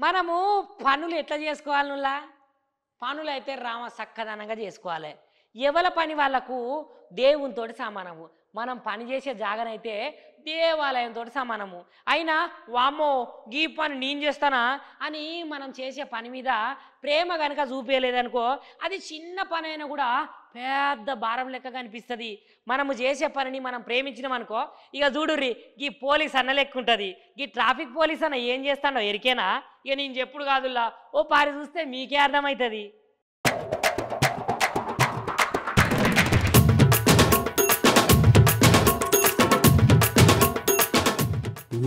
మనము పనులు ఎట్లా చేసుకోవాలి నుల్లా పనులు అయితే రామ సక్కదనంగా చేసుకోవాలి. ఎవల పని వాళ్ళకు దేవునితోటి సమానము. మనం పని చేసే జాగనైతే దేవాలయంతో సమానము. అయినా వామ్మో గీ పని నేను చేస్తానా అని మనం చేసే పని మీద ప్రేమ కనుక చూపించలేదనుకో అది చిన్న పని అయినా కూడా పెద్ద భారం లెక్క కనిపిస్తుంది. మనము చేసే పనిని మనం ప్రేమించినాం అనుకో ఇక చూడుర్రి గీ పోలీస్ అన్న లెక్క ఉంటుంది. గీ ట్రాఫిక్ పోలీస్ అన్న ఏం చేస్తాడో ఎరికేనా? ఇక నేను చెప్పుడు కాదుల్లా ఓ పారి చూస్తే మీకే అర్థమవుతుంది.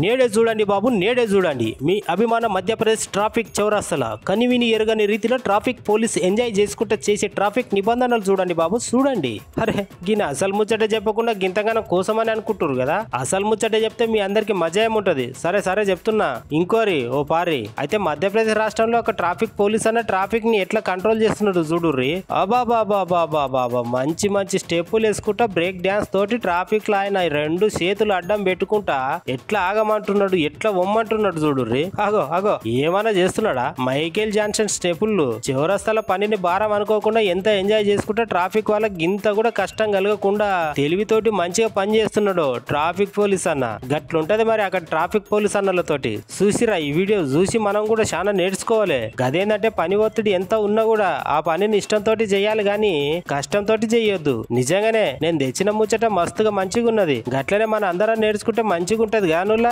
నేడే చూడండి బాబు, నేడే చూడండి మీ అభిమాన మధ్యప్రదేశ్ ట్రాఫిక్ చౌరస్తల కనివిని ఎరగని రీతిలో ట్రాఫిక్ పోలీస్ ఎంజాయ్ చేసుకుంటూ చేసే ట్రాఫిక్ నిబంధనలు చూడండి బాబు, చూడండి. అరే గిన అసలు ముచ్చట చెప్పకుండా గింతగానం కోసమని అనుకుంటారు కదా. అసలు ముచ్చట చెప్తే మీ అందరికి మజా ఏముంటది. సరే సరే చెప్తున్నా ఇంకోరి ఓ పారి. అయితే మధ్యప్రదేశ్ రాష్ట్రంలో ఒక ట్రాఫిక్ పోలీస్ అన్న ట్రాఫిక్ ని ఎట్లా కంట్రోల్ చేస్తున్నాడు చూడుర్రి. అబాబాబాబాబాబా మంచి మంచి స్టెప్పులు వేసుకుంటా బ్రేక్ డాన్స్ తోటి ట్రాఫిక్ లో ఆయన రెండు చేతులు అడ్డం పెట్టుకుంటా ఎట్లా ఆగమంటున్నాడు ఎట్లా ఒమ్మంటున్నాడు చూడుర్రి. అగో అగో ఏమైనా చేస్తున్నాడా? మైకేల్ జాన్సన్ స్టెపుల్లో చివరస్తల పనిని భారం అనుకోకుండా ఎంత ఎంజాయ్ చేసుకుంటా ట్రాఫిక్ వాళ్ళకి గింత కూడా కష్టం కలగకుండా తెలివితోటి మంచిగా పని చేస్తున్నాడు ట్రాఫిక్ పోలీస్ అన్న. గట్లుంటది మరి అక్కడ ట్రాఫిక్ పోలీస్ అన్నలతోటి. చూసిరా ఈ వీడియో చూసి మనం కూడా చాలా నేర్చుకోవాలి. గదేందంటే పని ఒత్తిడి ఎంత ఉన్నా కూడా ఆ పనిని ఇష్టంతో చేయాలి గాని కష్టంతో చెయ్యొద్దు. నిజంగానే నేను తెచ్చిన ముచ్చట మస్తుగా మంచిగా ఉన్నది. గట్లనే మన అందరం నేర్చుకుంటే మంచిగా ఉంటది గానులా.